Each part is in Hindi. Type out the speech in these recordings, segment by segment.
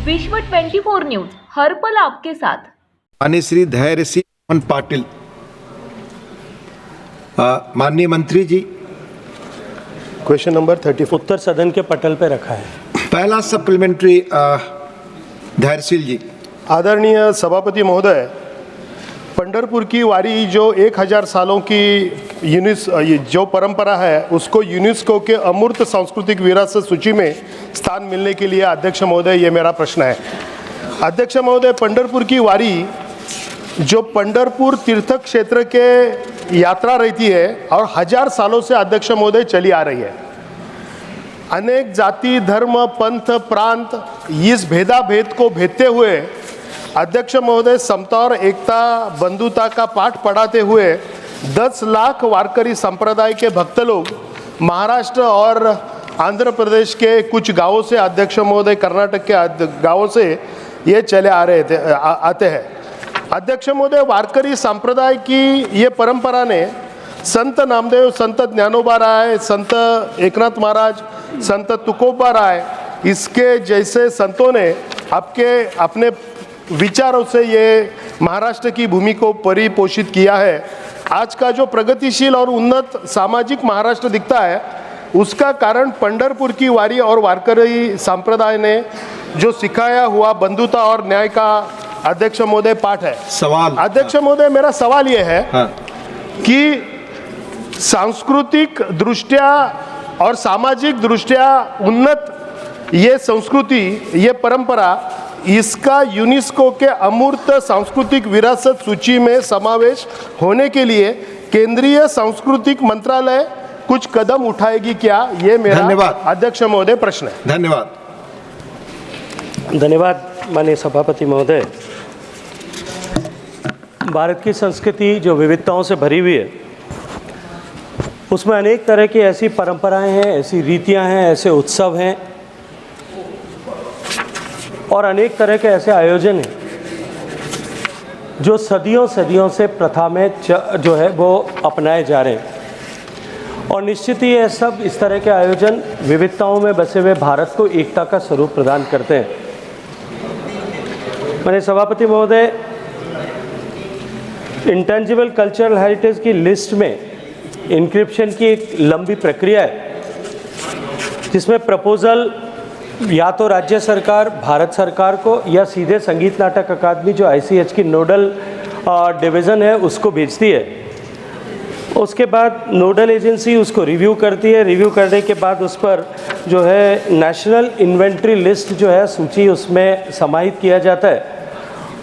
विश्व 24 न्यूज हर पल आपके साथ। माननीय श्री धैर्य सिंह मोहन पाटिल, माननीय मंत्री जी, क्वेश्चन नंबर 34 उत्तर सदन के पटल पे रखा है। पहला सप्लीमेंट्री धैर्यशील जी। आदरणीय सभापति महोदय, पंढरपुर की वारी जो 1000 सालों की जो परंपरा है उसको यूनेस्को के अमूर्त सांस्कृतिक विरासत सूची में स्थान मिलने के लिए अध्यक्ष महोदय, ये मेरा प्रश्न है। अध्यक्ष महोदय, पंढरपुर की वारी जो पंढरपुर तीर्थ क्षेत्र के यात्रा रहती है और 1000 सालों से अध्यक्ष महोदय चली आ रही है। अनेक जाति, धर्म, पंथ, प्रांत इस भेदाभेद को भेदते हुए अध्यक्ष महोदय समता और एकता, बंधुता का पाठ पढ़ाते हुए 10 लाख वारकरी संप्रदाय के भक्त लोग महाराष्ट्र और आंध्र प्रदेश के कुछ गांवों से, अध्यक्ष महोदय कर्नाटक के गांवों से ये चले आते हैं। अध्यक्ष महोदय, वारकरी संप्रदाय की ये परंपरा ने संत नामदेव, संत ज्ञानोबा राय, संत एकनाथ महाराज, संत तुकोबा राय, इसके जैसे संतों ने अपने विचारों से ये महाराष्ट्र की भूमि को परिपोषित किया है। आज का जो प्रगतिशील और उन्नत सामाजिक महाराष्ट्र दिखता है उसका कारण पंढरपुर की वारी और वारकरी संप्रदाय ने जो सिखाया हुआ बंधुता और न्याय का अध्यक्ष महोदय पाठ है। सवाल अध्यक्ष महोदय, मेरा सवाल ये है कि सांस्कृतिक दृष्टया और सामाजिक दृष्टया उन्नत ये संस्कृति, ये परंपरा, इसका यूनेस्को के अमूर्त सांस्कृतिक विरासत सूची में समावेश होने के लिए केंद्रीय सांस्कृतिक मंत्रालय कुछ कदम उठाएगी क्या? ये मेरा अध्यक्ष महोदय प्रश्न है। धन्यवाद माननीय सभापति महोदय। भारत की संस्कृति जो विविधताओं से भरी हुई है उसमें अनेक तरह की ऐसी परंपराएं हैं, ऐसी रीतियां हैं, ऐसे उत्सव हैं और अनेक तरह के ऐसे आयोजन हैं जो सदियों से प्रथा में जो है वो अपनाए जा रहे हैं। और निश्चित ही ये सब इस तरह के आयोजन विविधताओं में बसे हुए भारत को एकता का स्वरूप प्रदान करते हैं। माननीय सभापति महोदय, इंटेंजिबल कल्चरल हेरिटेज की लिस्ट में इंक्रिप्शन की एक लंबी प्रक्रिया है जिसमें प्रपोजल या तो राज्य सरकार, भारत सरकार को, या सीधे संगीत नाटक अकादमी जो ICH की नोडल डिवीज़न है उसको भेजती है। उसके बाद नोडल एजेंसी उसको रिव्यू करती है। रिव्यू करने के बाद उस पर जो है नेशनल इन्वेंट्री लिस्ट जो है सूची उसमें समाहित किया जाता है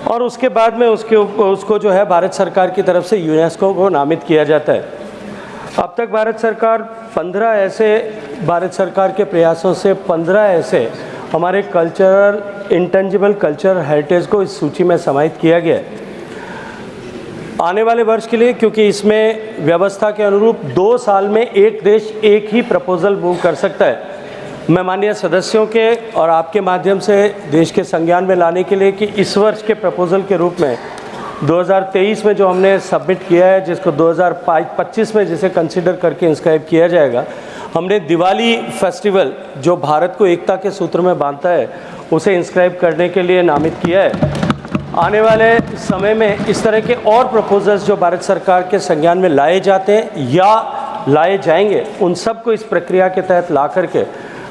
और उसके बाद में उसको जो है भारत सरकार की तरफ से यूनेस्को को नामित किया जाता है। अब तक भारत सरकार के प्रयासों से 15 ऐसे हमारे कल्चरल इंटेंजिबल कल्चरल हेरिटेज को इस सूची में समाहित किया गया है। आने वाले वर्ष के लिए, क्योंकि इसमें व्यवस्था के अनुरूप 2 साल में एक देश एक ही प्रपोजल मूव कर सकता है, मैं माननीय सदस्यों के और आपके माध्यम से देश के संज्ञान में लाने के लिए कि इस वर्ष के प्रपोजल के रूप में 2023 में जो हमने सबमिट किया है, जिसको 2025 में जिसे कंसिडर करके इंस्क्राइब किया जाएगा, हमने दिवाली फेस्टिवल जो भारत को एकता के सूत्र में बांधता है उसे इंस्क्राइब करने के लिए नामित किया है। आने वाले समय में इस तरह के और प्रपोजल्स जो भारत सरकार के संज्ञान में लाए जाते हैं या लाए जाएंगे, उन सब को इस प्रक्रिया के तहत ला करके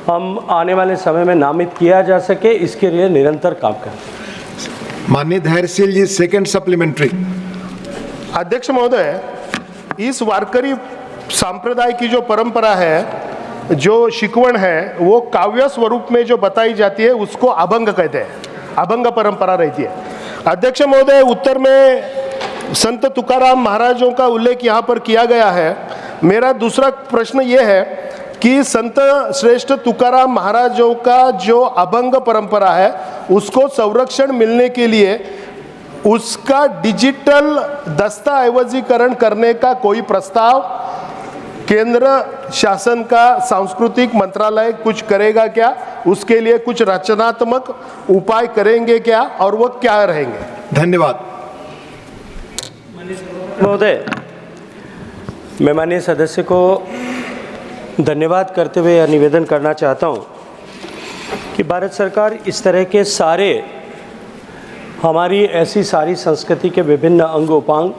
हम आने वाले समय में नामित किया जा सके, इसके लिए निरंतर काम करें। माननीय धैर्यशील जी, सेकंड सप्लीमेंट्री। अध्यक्ष महोदय, इस वारकरी संप्रदाय की जो परंपरा है, जो शिकवण है, वो काव्य स्वरूप में जो बताई जाती है उसको अभंग कहते हैं। अभंग परंपरा रहती है। अध्यक्ष महोदय, उत्तर में संत तुकाराम महाराजों का उल्लेख यहाँ पर किया गया है। मेरा दूसरा प्रश्न ये है कि संत श्रेष्ठ तुकाराम महाराजों का जो अभंग परंपरा है उसको संरक्षण मिलने के लिए उसका डिजिटल दस्तावेजीकरण करने का कोई प्रस्ताव केंद्र शासन का सांस्कृतिक मंत्रालय कुछ करेगा क्या? उसके लिए कुछ रचनात्मक उपाय करेंगे क्या और वो क्या रहेंगे? धन्यवाद। महोदय, मैं माननीय सदस्य को धन्यवाद करते हुए यह निवेदन करना चाहता हूँ कि भारत सरकार इस तरह के सारे हमारी ऐसी सारी संस्कृति के विभिन्न अंग उपांग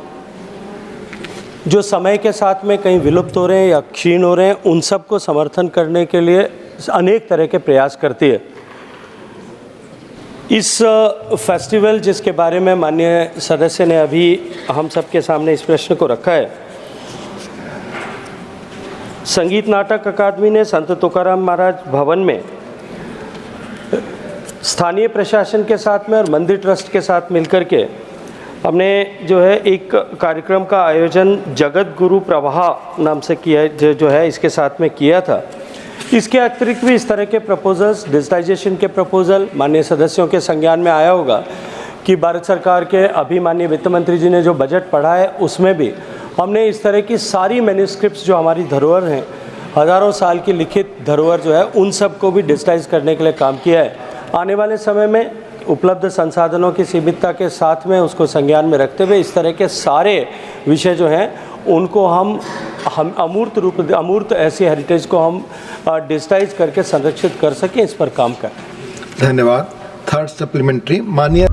जो समय के साथ में कहीं विलुप्त हो रहे हैं या क्षीण हो रहे हैं, उन सब को समर्थन करने के लिए अनेक तरह के प्रयास करती है। इस फेस्टिवल जिसके बारे में माननीय सदस्य ने अभी हम सबके सामने इस प्रश्न को रखा है, संगीत नाटक अकादमी ने संत तुकाराम महाराज भवन में स्थानीय प्रशासन के साथ में और मंदिर ट्रस्ट के साथ मिलकर के हमने जो है एक कार्यक्रम का आयोजन जगत गुरु प्रवाह नाम से किया, जो है इसके साथ में किया था। इसके अतिरिक्त भी इस तरह के प्रपोजल्स, डिजिटाइजेशन के प्रपोजल माननीय सदस्यों के संज्ञान में आया होगा कि भारत सरकार के अभी माननीय वित्त मंत्री जी ने जो बजट पढ़ा है उसमें भी हमने इस तरह की सारी मैन्युस्क्रिप्ट्स जो हमारी धरोहर हैं, हज़ारों साल की लिखित धरोहर जो है, उन सब को भी डिजिटाइज करने के लिए काम किया है। आने वाले समय में उपलब्ध संसाधनों की सीमितता के साथ में उसको संज्ञान में रखते हुए इस तरह के सारे विषय जो हैं उनको हम अमूर्त ऐसी हेरिटेज को हम डिजिटाइज करके संरक्षित कर सकें, इस पर काम करें। धन्यवाद। थर्ड सप्लिमेंटरी माननीय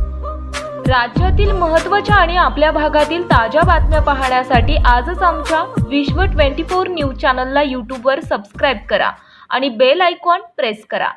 राज्यातील महत्त्वाच्या आणि आपल्या भागातील ताज्या बातम्या पाहण्यासाठी आजच आमच्या विश्व 24 न्यूज चॅनलला यूट्यूबवर सबस्क्राईब करा आणि बेल आयकॉन प्रेस करा।